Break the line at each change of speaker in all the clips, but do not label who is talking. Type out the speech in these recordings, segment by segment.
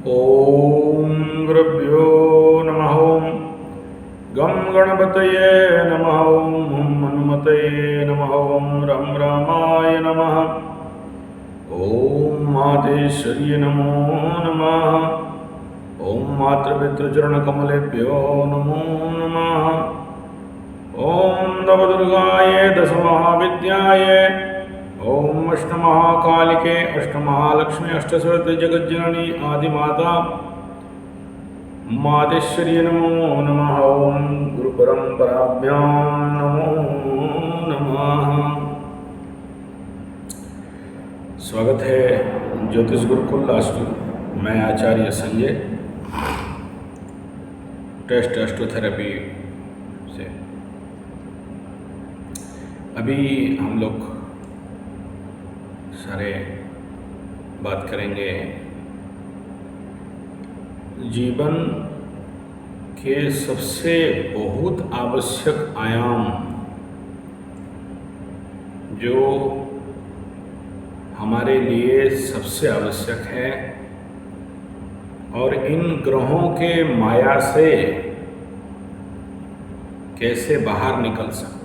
ॐ गुरुभ्यो नमः। ॐ गं गणपतये नमः। ॐ हनुमते नमः। ॐ रं रामाय नमः। ॐ मातेश्वर्यै नमो नमः। ॐ मातृपितृचरणकमलेभ्यो नमो नमः। ॐ नवदुर्गायै दशमहाविद्यायै ॐ अष्टमहाकालिके अष्टमहालक्ष्मी अष्टसहस्र जगज्जननी आदिमाता मातेश्वर्यै नमो नमः। ॐ गुरुपरंपराभ्यां नमो नमः। स्वागत है ज्योतिष गुरुकुल लास्टू। मैं आचार्य संजय, टेस्ट एस्ट्रोथेरेपी से। अभी हम लोग सारे बात करेंगे जीवन के सबसे बहुत आवश्यक आयाम जो हमारे लिए सबसे आवश्यक है और इन ग्रहों के माया से कैसे बाहर निकल सकते।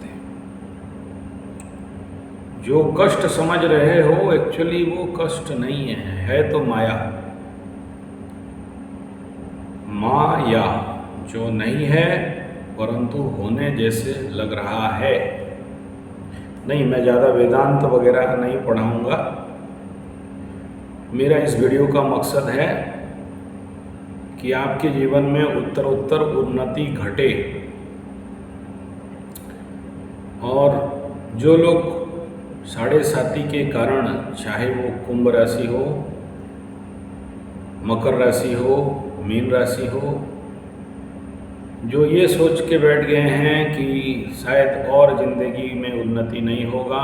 जो कष्ट समझ रहे हो एक्चुअली वो कष्ट नहीं है तो माया। माया जो नहीं है परंतु होने जैसे लग रहा है। नहीं, मैं ज़्यादा वेदांत वगैरह नहीं पढ़ाऊंगा। मेरा इस वीडियो का मकसद है कि आपके जीवन में उत्तरोत्तर उन्नति घटे और जो लोग साढ़े साती के कारण, चाहे वो कुंभ राशि हो, मकर राशि हो, मीन राशि हो, जो ये सोच के बैठ गए हैं कि शायद और ज़िंदगी में उन्नति नहीं होगा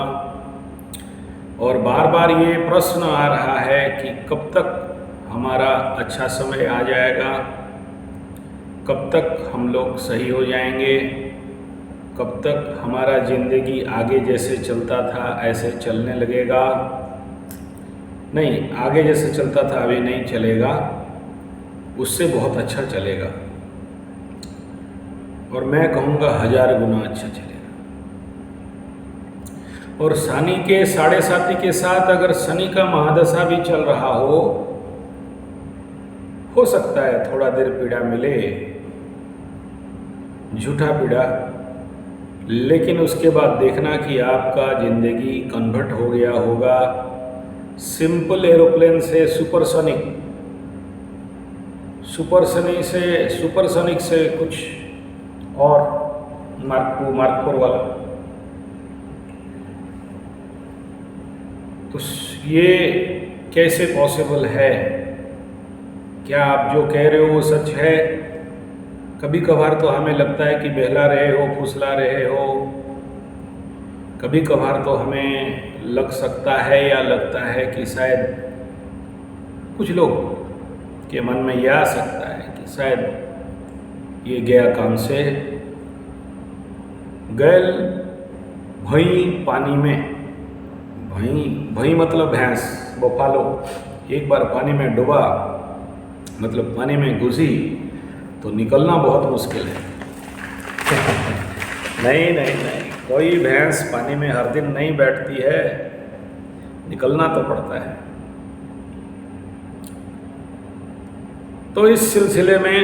और बार बार ये प्रश्न आ रहा है कि कब तक हमारा अच्छा समय आ जाएगा, कब तक हम लोग सही हो जाएंगे, कब तक हमारा ज़िंदगी आगे जैसे चलता था ऐसे चलने लगेगा। नहीं, आगे जैसे चलता था अभी नहीं चलेगा, उससे बहुत अच्छा चलेगा और मैं कहूँगा 1000 गुना अच्छा चलेगा। और शनि के साढ़े साती के साथ अगर शनि का महादशा भी चल रहा हो सकता है थोड़ा देर पीड़ा मिले, झूठा पीड़ा, लेकिन उसके बाद देखना कि आपका ज़िंदगी कन्वर्ट हो गया होगा सिंपल एरोप्लेन से सुपरसोनिक से कुछ और मार्क 4 वाला। तो ये कैसे पॉसिबल है? क्या आप जो कह रहे हो वो सच है? कभी कभार तो हमें लगता है कि बहला रहे हो, फुसला रहे हो। कभी कभार तो हमें लग सकता है या लगता है कि शायद कुछ लोग के मन में यह आ सकता है कि शायद ये गया काम से। गैल भई पानी में, भई मतलब भैंस, बफालो, एक बार पानी में डूबा मतलब पानी में घुसी तो निकलना बहुत मुश्किल है। नहीं, कोई भैंस पानी में हर दिन नहीं बैठती है, निकलना तो पड़ता है। तो इस सिलसिले में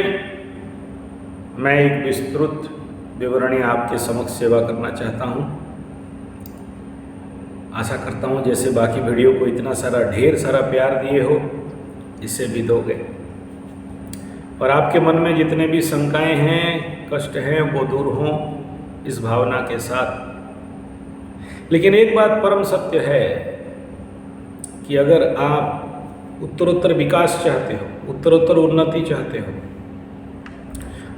मैं एक विस्तृत विवरणी आपके समक्ष सेवा करना चाहता हूँ। आशा करता हूँ जैसे बाकी वीडियो को इतना सारा ढेर सारा प्यार दिए हो, इसे भी दोगे और आपके मन में जितने भी शंकाएं हैं, कष्ट हैं, वो दूर हों इस भावना के साथ। लेकिन एक बात परम सत्य है कि अगर आप उत्तरोत्तर विकास चाहते हो, उत्तरोत्तर उन्नति चाहते हो,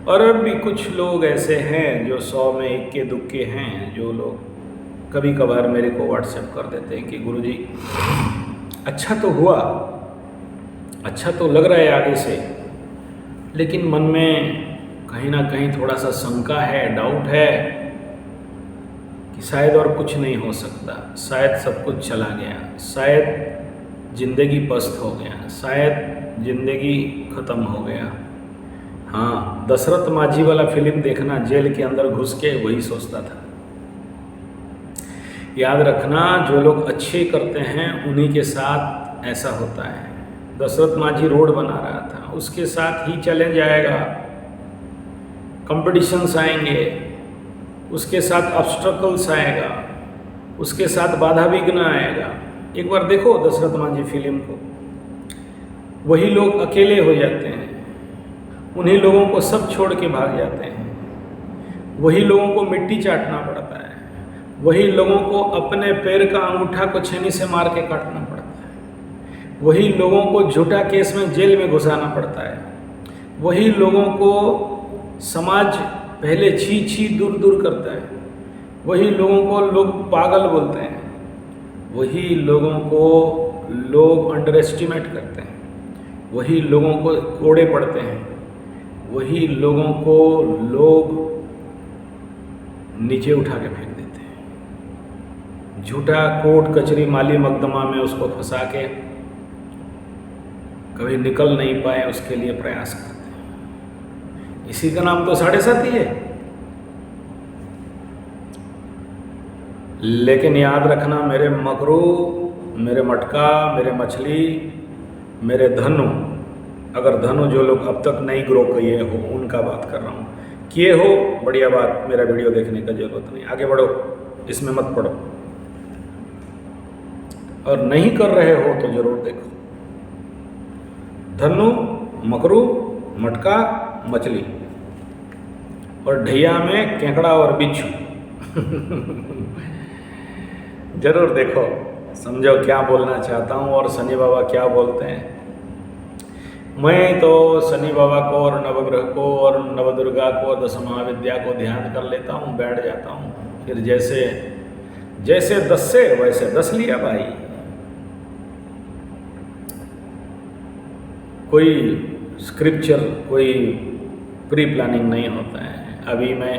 और अब भी कुछ लोग ऐसे हैं जो 100 में 1 के दुक्के हैं, जो लोग कभी कभार मेरे को व्हाट्सएप कर देते हैं कि गुरुजी अच्छा तो हुआ, अच्छा तो लग रहा है आगे से, लेकिन मन में कहीं ना कहीं थोड़ा सा शंका है, डाउट है कि शायद और कुछ नहीं हो सकता, शायद सब कुछ चला गया, शायद ज़िंदगी पस्त हो गया, शायद जिंदगी ख़त्म हो गया। हाँ, दशरथ माझी वाला फिल्म देखना, जेल के अंदर घुस के वही सोचता था। याद रखना, जो लोग अच्छे करते हैं उन्हीं के साथ ऐसा होता है। दशरथ माझी रोड बना रहा था, उसके साथ ही चैलेंज आएगा, कंपटीशंस आएंगे, उसके साथ ऑब्स्टेकल्स आएगा, उसके साथ बाधा विघ्न आएगा। एक बार देखो दशरथ माझी फिल्म को, वही लोग अकेले हो जाते हैं, उन्हीं लोगों को सब छोड़ के भाग जाते हैं, वही लोगों को मिट्टी चाटना पड़ता है, वही लोगों को अपने पैर का अंगूठा को छेनी से मार के काटना पड़ता है, वही लोगों को झूठा केस में जेल में घुसाना पड़ता है, वही लोगों को समाज पहले छी छी दूर दूर करता है, वही लोगों को लोग पागल बोलते हैं, वही लोगों को लोग अंडर एस्टिमेट करते हैं, वही लोगों को कोड़े पड़ते हैं, वही लोगों को लोग नीचे उठा के फेंक देते हैं। झूठा कोर्ट कचहरी माली मकदमा में उसको फंसा के कभी निकल नहीं पाए, उसके लिए प्रयास करते हैं। इसी का नाम तो 7.5 है। लेकिन याद रखना मेरे मकरू, मेरे मटका, मेरे मछली, मेरे धनु, अगर धनु जो लोग अब तक नहीं ग्रो किए हो उनका बात कर रहा हूँ। किए हो बढ़िया बात, मेरा वीडियो देखने का जरूरत नहीं, आगे बढ़ो, इसमें मत पढ़ो। और नहीं कर रहे हो तो जरूर देखो। धनु, मकरू, मटका, मछली और ढैया में केकड़ा और बिच्छू जरूर देखो, समझो क्या बोलना चाहता हूँ और शनि बाबा क्या बोलते हैं। मैं तो शनि बाबा को और नवग्रह को और नवदुर्गा को और 10 महाविद्या को ध्यान कर लेता हूँ, बैठ जाता हूँ, फिर जैसे जैसे 10 से वैसे 10 लिया भाई। कोई स्क्रिप्चर, कोई प्री प्लानिंग नहीं होता है। अभी मैं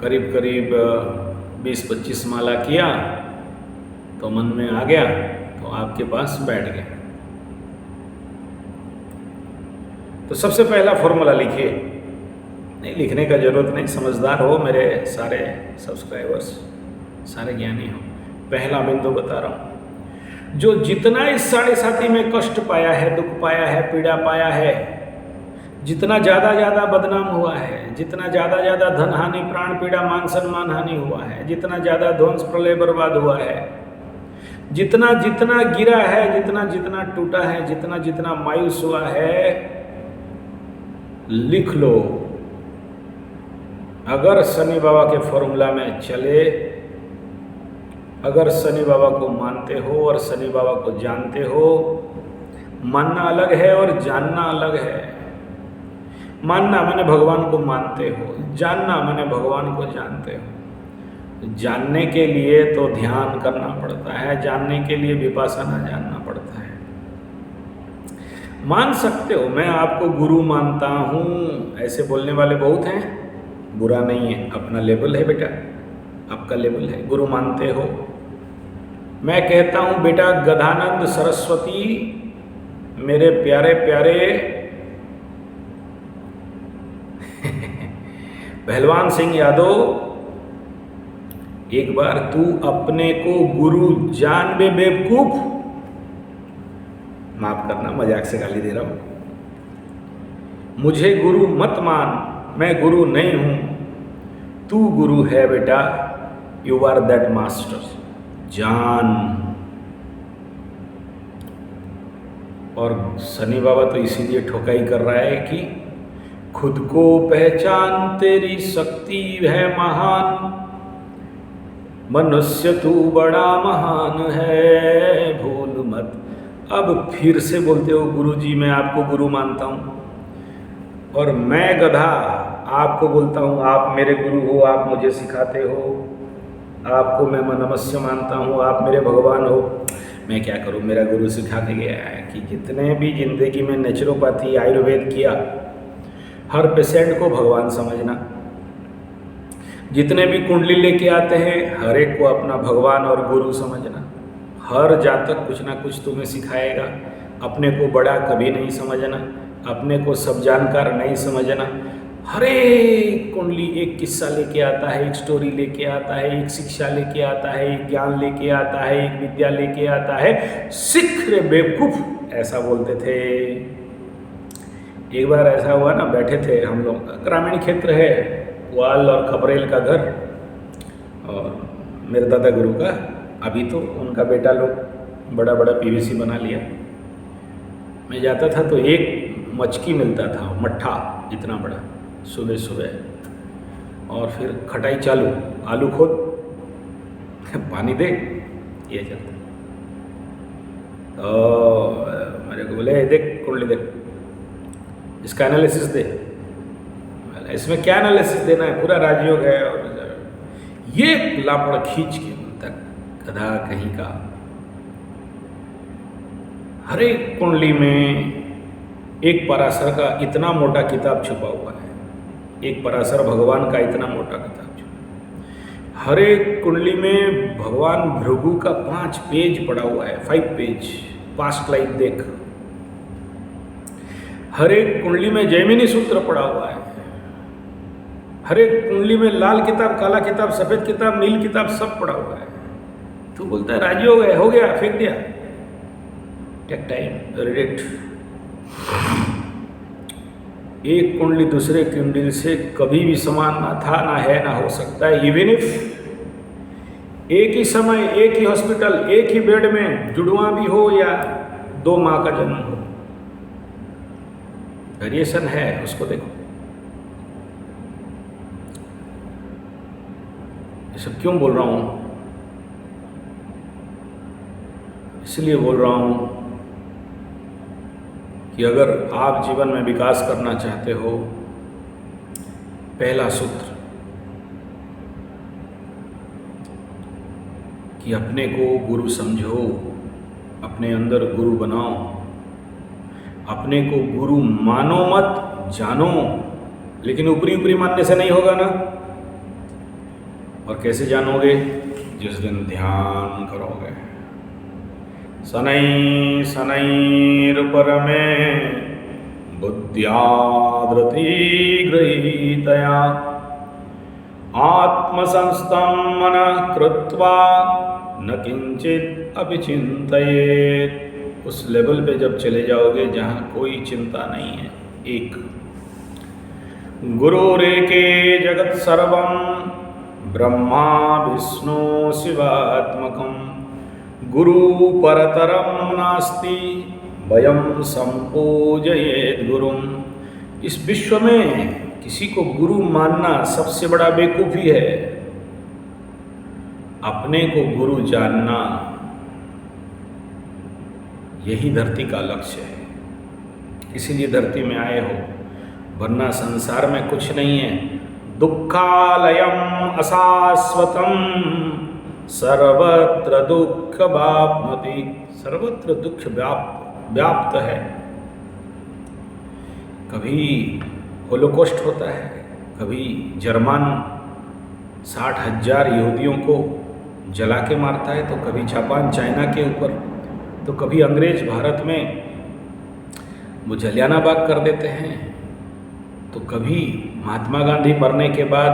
करीब करीब 20-25 माला किया तो मन में आ गया, तो आपके पास बैठ गया। तो सबसे पहला फॉर्मूला लिखिए, नहीं लिखने का जरूरत नहीं, समझदार हो मेरे सारे सब्सक्राइबर्स, सारे ज्ञानी हो। पहला बिंदु बता रहा हूँ, जो जितना इस 7.5 में कष्ट पाया है, दुख पाया है, पीड़ा पाया है, जितना ज़्यादा बदनाम हुआ है, जितना ज़्यादा धन हानि, प्राण पीड़ा, मान सम्मान हानि हुआ है, जितना ज़्यादा ध्वंस प्रलय बर्बाद हुआ है, जितना गिरा है, जितना टूटा है, जितना मायूस हुआ है, लिख लो। अगर शनि बाबा के फॉर्मूला में चले, अगर शनि बाबा को मानते हो और शनि बाबा को जानते हो, मानना अलग है और जानना अलग है। मानना माने भगवान को मानते हो, जानना माने भगवान को जानते हो। जानने के लिए तो ध्यान करना पड़ता है, जानने के लिए विपश्यना जानना पड़ता है। मान सकते हो, मैं आपको गुरु मानता हूँ, ऐसे बोलने वाले बहुत हैं, बुरा नहीं है, अपना लेवल है बेटा, आपका लेवल है, गुरु मानते हो। मैं कहता हूँ बेटा, गदानंद सरस्वती मेरे प्यारे प्यारे पहलवान सिंह यादव, एक बार तू अपने को गुरु जान बे बेवकूफ। माफ करना, मजाक से गाली दे रहा हूं। मुझे गुरु मत मान, मैं गुरु नहीं हूं, तू गुरु है बेटा, यू आर दैट मास्टर। जान। और शनि बाबा तो इसीलिए ठोकाई कर रहा है कि खुद को पहचान, तेरी शक्ति है महान, मनुष्य तू बड़ा महान है, भूल मत। अब फिर से बोलते हो गुरुजी मैं आपको गुरु मानता हूँ, और मैं गधा आपको बोलता हूँ आप मेरे गुरु हो, आप मुझे सिखाते हो, आपको मैं नमस्य मानता हूँ, आप मेरे भगवान हो। मैं क्या करूँ, मेरा गुरु सिखा के गया है कि जितने भी जिंदगी में नेचुरोपैथी आयुर्वेद किया, हर पेशेंट को भगवान समझना। जितने भी कुंडली लेके आते हैं, हर एक को अपना भगवान और गुरु समझना। हर जातक कुछ ना कुछ तुम्हें सिखाएगा, अपने को बड़ा कभी नहीं समझना, अपने को सब जानकार नहीं समझना। हर एक कुंडली एक किस्सा लेके आता है, एक स्टोरी लेके आता है, एक शिक्षा लेके आता है, एक ज्ञान लेके आता है, एक विद्या लेके आता है। सिख रे बेवकूफ, ऐसा बोलते थे। एक बार ऐसा हुआ ना, बैठे थे हम लोग, ग्रामीण क्षेत्र है, पुआल और खपरेल का घर, और मेरे दादा गुरु का, अभी तो उनका बेटा लोग बड़ा बड़ा पीवीसी बना लिया। मैं जाता था तो एक मचकी मिलता था, मट्ठा इतना बड़ा, सुबह सुबह, और फिर खटाई चालू, आलू खोद, पानी दे, ये चलता। तो मेरे को बोले देख कुंडली देख, इसका एनालिसिस दे। इसमें क्या एनालिसिस देना है, पूरा राजयोग है। और ये लापड़ खींच के तक गधा कहीं का। हर एक कुंडली में एक पराशर का इतना मोटा किताब छुपा हुआ है, एक पराशर भगवान का इतना मोटा किताब छुपा। हर एक कुंडली में भगवान भृगु का 5 पेज पड़ा हुआ है, 5 पेज, पास्ट लाइफ देख। हर एक कुंडली में जैमिनी सूत्र पड़ा हुआ है। हर एक कुंडली में लाल किताब, काला किताब, सफेद किताब, नील किताब, सब पड़ा हुआ है। तो बोलता है राजयोग है, हो गया, फेंक दिया, टेक टाइम, रीड इट। एक कुंडली दूसरे कुंडली से कभी भी समान ना था, ना है, ना हो सकता है। इवन इफ एक ही समय, एक ही हॉस्पिटल, एक ही बेड में जुड़वा भी हो या 2 माँ का जन्म हो, वेरिएशन है, उसको देखो। ये सब क्यों बोल रहा हूं? इसलिए बोल रहा हूं कि अगर आप जीवन में विकास करना चाहते हो, पहला सूत्र कि अपने को गुरु समझो, अपने अंदर गुरु बनाओ। अपने को गुरु मानो मत, जानो, लेकिन ऊपरी ऊपरी मानने से नहीं होगा ना। और कैसे जानोगे? जिस दिन ध्यान करोगे। शनै शनैर्पर में बुद्ध्यादृति गृहीतया आत्मसंस्थं मनः कृत्वा न किंचित अपि चिंतयेत्। उस लेवल पे जब चले जाओगे जहाँ कोई चिंता नहीं है। एक गुरुरेके जगत सर्वं ब्रह्मा विष्णु शिवात्मकं गुरु परतरं नास्ति वयं संपूजयेत् गुरुं। इस विश्व में किसी को गुरु मानना सबसे बड़ा बेवकूफ़ी है। अपने को गुरु जानना, यही धरती का लक्ष्य है। इसीलिए धरती में आए हो, वरना संसार में कुछ नहीं है। दुःखालयम् अशाश्वतं सर्वत्र दुःख व्याप्नोति। सर्वत्र दुख व्याप्त है। कभी होलोकॉस्ट होता है, कभी जर्मन 60,000 यहूदियों को जला के मारता है, तो कभी जापान चाइना के ऊपर, तो कभी अंग्रेज भारत में वो जलियाना बाग कर देते हैं, तो कभी महात्मा गांधी मरने के बाद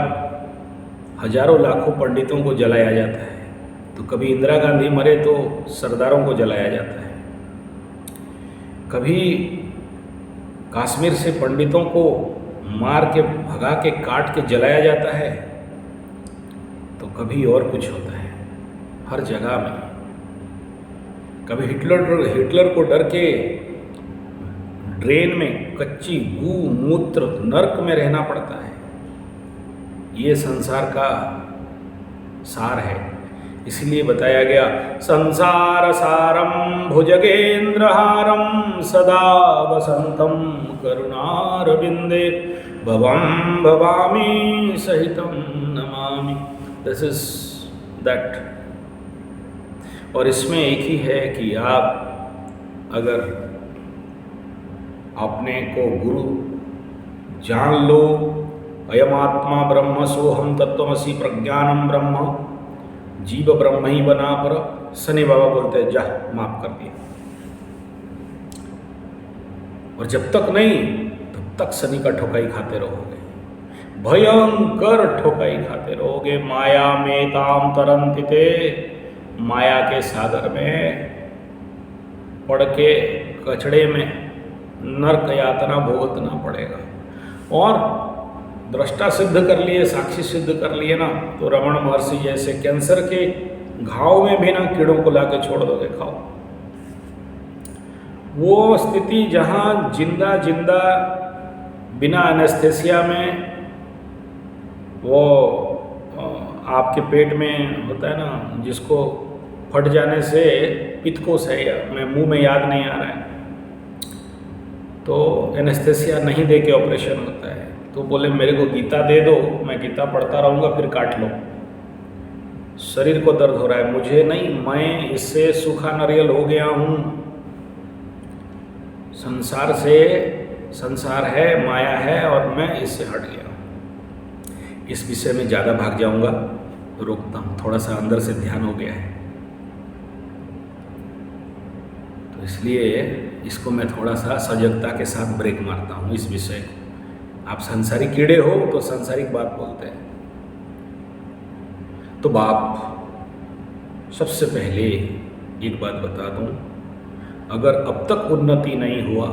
हजारों लाखों पंडितों को जलाया जाता है, तो कभी इंदिरा गांधी मरे तो सरदारों को जलाया जाता है। कभी कश्मीर से पंडितों को मार के, भगा के, काट के जलाया जाता है, तो कभी और कुछ होता है। हर जगह में कभी हिटलर को डर के ड्रेन में कच्ची गू मूत्र नर्क में रहना पड़ता है। ये संसार का सार है। इसलिए बताया गया, संसार सारम भुजगेंद्रहारम सदा वसंतम करुणारविंदे भवं भवामी सहितम नमामि। This is that. और इसमें एक ही है कि आप अगर अपने को गुरु जान लो, अयम आत्मा ब्रह्म सोहम तत्वमसि प्रज्ञानम ब्रह्म, जीव ब्रह्म ही बना पर। शनि बाबा बोलते हैं, जा माफ कर दिया। और जब तक नहीं तब तक शनि का ठोकाई खाते रहोगे, भयंकर ठोकाई खाते रहोगे। माया में ताम तरंतिते, माया के सागर में पड़ के कचड़े में नरक यातना भुगतना पड़ेगा। और दृष्टा सिद्ध कर लिए, साक्षी सिद्ध कर लिए ना, तो रमण महर्षि जैसे कैंसर के घाव में भी ना कीड़ों को लाके छोड़ दोगे, खाओ। वो स्थिति जहाँ जिंदा जिंदा बिना एनेस्थेसिया में वो आपके पेट में होता है ना, जिसको फट जाने से पित्तकोश है, या मैं मुंह में याद नहीं आ रहा है, तो एनेस्थेसिया नहीं दे के ऑपरेशन होता है। तो बोले मेरे को गीता दे दो, मैं गीता पढ़ता रहूँगा, फिर काट लो। शरीर को दर्द हो रहा है, मुझे नहीं, मैं इससे सूखा नारियल हो गया हूँ। संसार से, संसार है, माया है, और मैं इससे हट गया हूँ। इस विषय में ज़्यादा भाग जाऊँगा तो रोकता हूँ, थोड़ा सा अंदर से ध्यान हो गया है, तो इसलिए इसको मैं थोड़ा सा सजगता के साथ ब्रेक मारता हूँ इस विषय को। आप संसारिक कीड़े हो तो संसारिक बात बोलते हैं। तो बाप, सबसे पहले एक बात बता दूं, अगर अब तक उन्नति नहीं हुआ,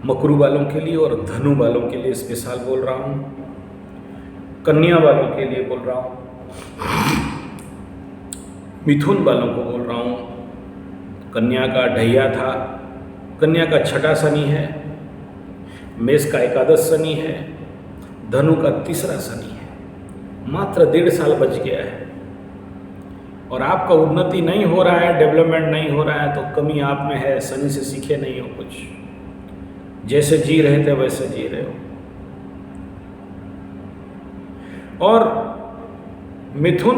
मकरू वालों के लिए और धनु वालों के लिए स्पेशल बोल रहा हूं, कन्या वालों के लिए बोल रहा हूं, मिथुन वालों को बोल रहा हूं। कन्या का ढैया था, कन्या का छठा शनि है, मेष का एकादश शनि है, धनु का तीसरा शनि है, मात्र 1.5 साल बच गया है, और आपका उन्नति नहीं हो रहा है, डेवलपमेंट नहीं हो रहा है, तो कमी आप में है। शनि से सीखे नहीं हो कुछ, जैसे जी रहे थे वैसे जी रहे हो। और मिथुन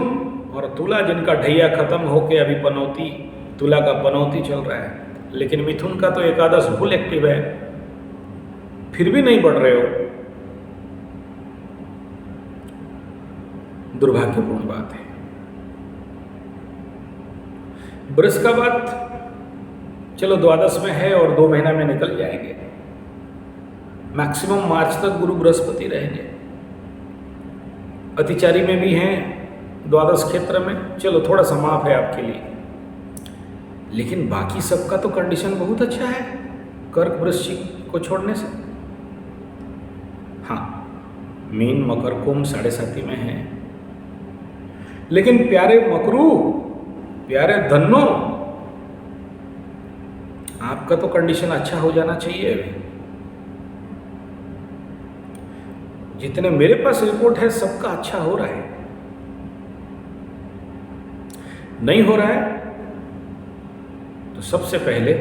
और तुला, जिनका ढैया खत्म होके अभी पनौती, तुला का पनौती चल रहा है, लेकिन मिथुन का तो एकादश फुल एक्टिव है, फिर भी नहीं बढ़ रहे हो, दुर्भाग्यपूर्ण बात है। वृष का बात चलो द्वादश में है और 2 महीना में निकल जाएंगे, मैक्सिमम मार्च तक गुरु बृहस्पति रहेंगे। अतिचारी में भी हैं द्वादश क्षेत्र में, चलो थोड़ा सा माफ है आपके लिए, लेकिन बाकी सबका तो कंडीशन बहुत अच्छा है कर्क वृश्चिक को छोड़ने से। हाँ, मीन मकर कुंभ 7.5 में है, लेकिन प्यारे मकरू, प्यारे धन्नो, आपका तो कंडीशन अच्छा हो जाना चाहिए अभी। जितने मेरे पास रिपोर्ट है सबका अच्छा हो रहा है, नहीं हो रहा है तो सबसे पहले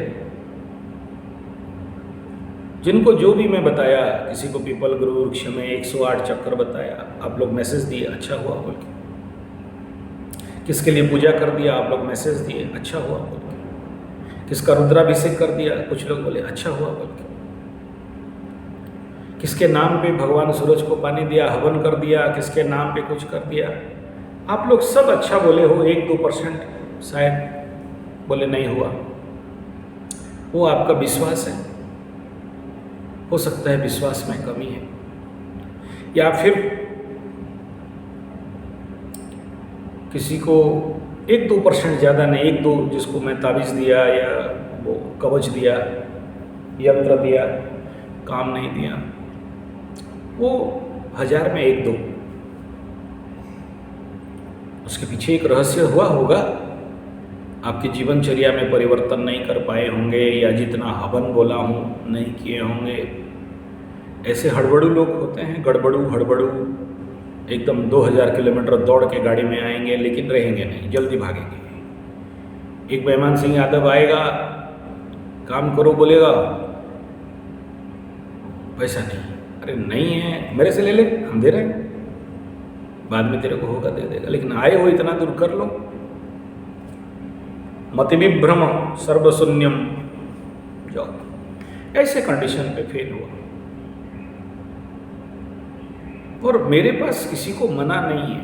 जिनको जो भी मैं बताया, किसी को पीपल गुरु वृक्ष में 108 चक्कर बताया, आप लोग मैसेज दिए अच्छा हुआ बोल के, किसके लिए पूजा कर दिया, आप लोग मैसेज दिए अच्छा हुआ बोल के, किसका रुद्राभिषेक कर दिया, कुछ लोग बोले अच्छा हुआ बोल के, किसके नाम पे भगवान सूरज को पानी दिया, हवन कर दिया, किसके नाम पे कुछ कर दिया, आप लोग सब अच्छा बोले हो। 1-2% शायद बोले नहीं हुआ, वो आपका विश्वास है, हो सकता है विश्वास में कमी है, या फिर किसी को 1-2% ज़्यादा नहीं, 1-2 जिसको मैं ताबीज़ दिया या वो कवच दिया, यंत्र दिया, काम नहीं दिया, वो 1000 में 1-2, उसके पीछे एक रहस्य हुआ होगा। आपकी जीवनचर्या में परिवर्तन नहीं कर पाए होंगे, या जितना हवन बोला हूँ नहीं किए होंगे। ऐसे हड़बड़ू लोग होते हैं, गड़बड़ू हड़बड़ू, एकदम 2000 किलोमीटर दौड़ के गाड़ी में आएंगे, लेकिन रहेंगे नहीं, जल्दी भागेंगे। एक मेहमान सिंह यादव आएगा, काम करो बोलेगा, पैसा नहीं, अरे नहीं है मेरे से ले ले, हम दे रहे हैं, बाद में तेरे को होगा दे देगा, लेकिन आए हो इतना दूर कर लो। मतिविभ्रम सर्वशून्यम जाओ, ऐसे कंडीशन पे फेल हुआ। और मेरे पास किसी को मना नहीं है,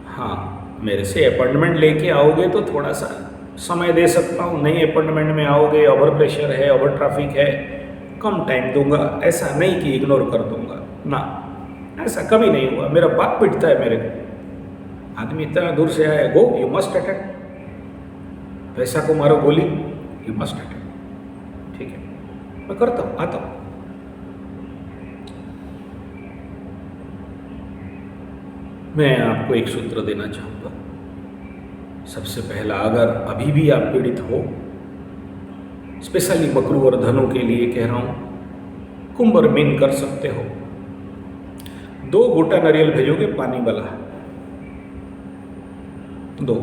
हाँ मेरे से अपॉइंटमेंट लेके आओगे तो थोड़ा सा समय दे सकता हूँ, नई अपॉइंटमेंट में आओगे, ओवर प्रेशर है, ओवर ट्रैफिक है, कम टाइम दूंगा, ऐसा नहीं कि इग्नोर कर दूंगा ना, ऐसा कभी नहीं हुआ। मेरा बाप पिटता है मेरे को, आदमी इतना दूर से आया, गो यू मस्ट अटेंड, पैसा को मारो गोली, यू मस्ट अटेंड, ठीक है, मैं करता हूँ, आता हूँ। मैं आपको एक सूत्र देना चाहूँगा। सबसे पहला, अगर अभी भी आप पीड़ित हो, स्पेशली मकरू और धनु के लिए कह रहा हूँ, कुंभ और मीन कर सकते हो, 2 गोटा नारियल भेजोगे पानी वाला, 2।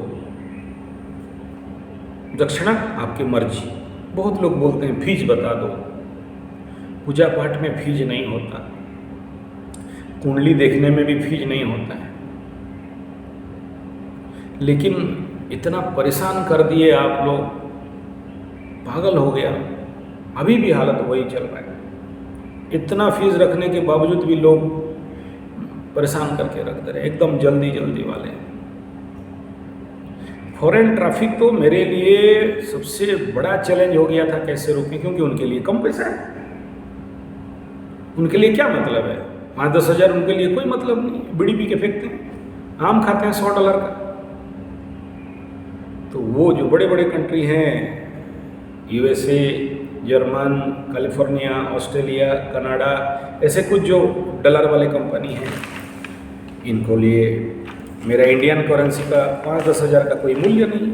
दक्षिणा आपकी मर्जी। बहुत लोग बोलते हैं फीस बता दो, पूजा पाठ में फीस नहीं होता, कुंडली देखने में भी फीस नहीं होता है, लेकिन इतना परेशान कर दिए आप लोग, पागल हो गया, अभी भी हालत वही चल रहा है। इतना फीस रखने के बावजूद भी लोग परेशान करके रख दे रहे, एकदम जल्दी जल्दी वाले। फॉरेन ट्रैफिक तो मेरे लिए सबसे बड़ा चैलेंज हो गया था, कैसे रोकें, क्योंकि उनके लिए कम पैसा है, उनके लिए क्या मतलब है, 5-10 हज़ार उनके लिए कोई मतलब नहीं, बीड़ी पी के फेंकते हैं, आम खाते हैं $100 का। तो वो जो बड़े बड़े कंट्री हैं, USA, German, California, Australia, Canada, ऐसे कुछ जो डॉलर वाले कंपनी हैं, इनको लिए मेरा इंडियन करेंसी का 5-10 हज़ार का कोई मूल्य नहीं।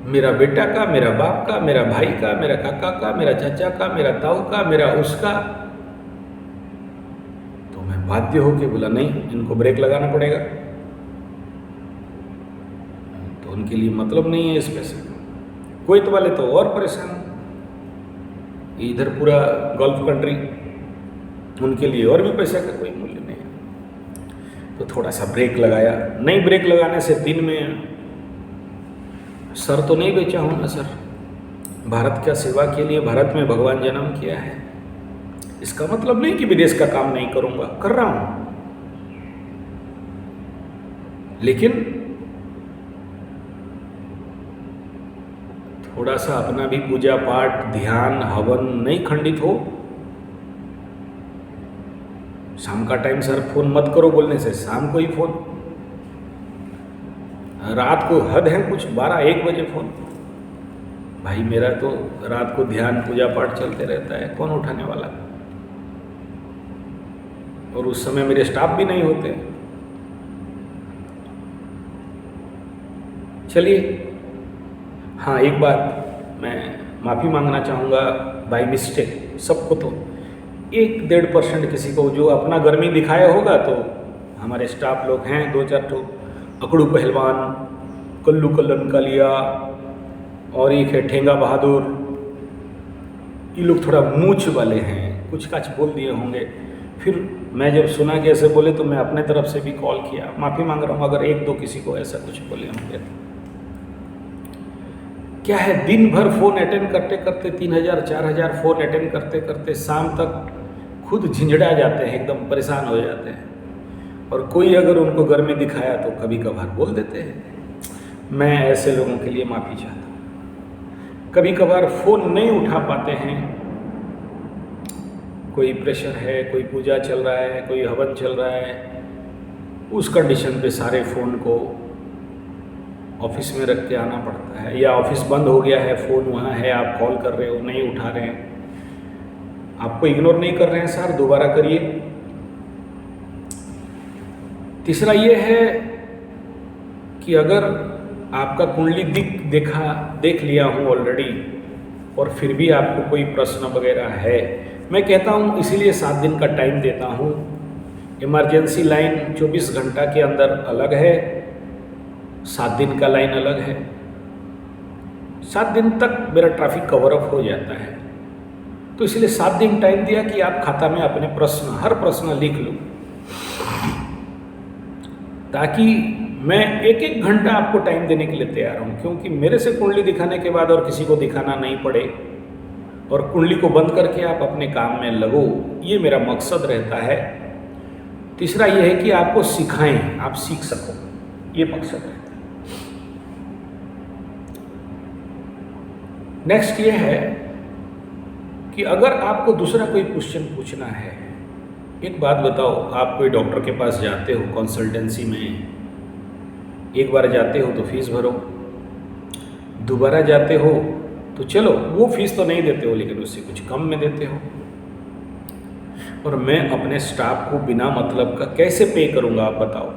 मेरा बेटा का, मेरा बाप का, मेरा भाई का, मेरा काका का, मेरा चाचा का, मेरा ताऊ का, मेरा उसका, तो मैं बाध्य हो के बोला नहीं, इनको ब्रेक लगाना पड़ेगा। तो उनके लिए मतलब नहीं है इस पैसे का। कुवैत वाले तो और परेशान, इधर पूरा गल्फ कंट्री, उनके लिए और भी पैसे का कोई मूल्य नहीं है। तो थोड़ा सा ब्रेक लगाया, नहीं ब्रेक लगाने से दिन में सर तो नहीं बेचा हूँ ना सर, भारत का सेवा के लिए भारत में भगवान जन्म किया है, इसका मतलब नहीं कि विदेश का काम नहीं करूँगा, कर रहा हूँ, लेकिन थोड़ा सा अपना भी पूजा पाठ, ध्यान, हवन नहीं खंडित हो। शाम का टाइम सर फोन मत करो बोलने से शाम को ही फोन, रात को हद है कुछ 12-1 बजे फोन, भाई मेरा तो रात को ध्यान पूजा पाठ चलते रहता है, कौन उठाने वाला, और उस समय मेरे स्टाफ भी नहीं होते। चलिए, हाँ एक बात मैं माफ़ी मांगना चाहूँगा, बाय मिस्टेक सबको तो 1-1.5% किसी को जो अपना गर्मी दिखाया होगा, तो हमारे स्टाफ लोग हैं 2-4 तो, अकड़ू पहलवान, कल्लू कल्लन कालिया, और एक है ठेंगा बहादुर, ये लोग थोड़ा मूछ वाले हैं, कुछ काच बोल दिए होंगे। फिर मैं जब सुना कि ऐसे बोले तो मैं अपने तरफ से भी कॉल किया, माफ़ी मांग रहा हूँ अगर 1-2 किसी को ऐसा कुछ बोले होंगे। क्या है, दिन भर फ़ोन अटेंड करते करते 3,000-4,000 फ़ोन अटेंड करते करते शाम तक खुद झिंझड़ा जाते हैं, एकदम परेशान हो जाते हैं, और कोई अगर उनको गर्मी दिखाया तो कभी कभार बोल देते हैं। मैं ऐसे लोगों के लिए माफ़ी चाहता हूँ। कभी कभार फ़ोन नहीं उठा पाते हैं, कोई प्रेशर है, कोई पूजा चल रहा है, कोई हवन चल रहा है, उस कंडीशन पे सारे फ़ोन को ऑफिस में रख के आना पड़ता है, या ऑफिस बंद हो गया है, फ़ोन वहाँ है, आप कॉल कर रहे हो नहीं उठा रहे हैं, आपको इग्नोर नहीं कर रहे हैं सर, दोबारा करिए। तीसरा ये है कि अगर आपका कुंडली देख लिया हूँ ऑलरेडी, और फिर भी आपको कोई प्रश्न वगैरह है, मैं कहता हूँ इसीलिए 7 दिन का टाइम देता हूँ। इमरजेंसी लाइन 24 घंटा के अंदर अलग है, 7 दिन का लाइन अलग है। 7 दिन तक मेरा ट्रैफिक कवर अप हो जाता है, तो इसलिए 7 दिन टाइम दिया कि आप खाता में अपने प्रश्न, हर प्रश्न लिख लो, ताकि मैं 1-1 घंटा आपको टाइम देने के लिए तैयार हूँ, क्योंकि मेरे से कुंडली दिखाने के बाद और किसी को दिखाना नहीं पड़े, और कुंडली को बंद करके आप अपने काम में लगो, ये मेरा मकसद रहता है। तीसरा ये है कि आपको सिखाएं, आप सीख सको। ये मकसद है। नेक्स्ट ये है कि अगर आपको दूसरा कोई क्वेश्चन पूछना है, एक बात बताओ, आप कोई डॉक्टर के पास जाते हो कंसल्टेंसी में, एक बार जाते हो तो फीस भरो, दोबारा जाते हो तो चलो वो फीस तो नहीं देते हो लेकिन उससे कुछ कम में देते हो। और मैं अपने स्टाफ को बिना मतलब का कैसे पे करूंगा आप बताओ।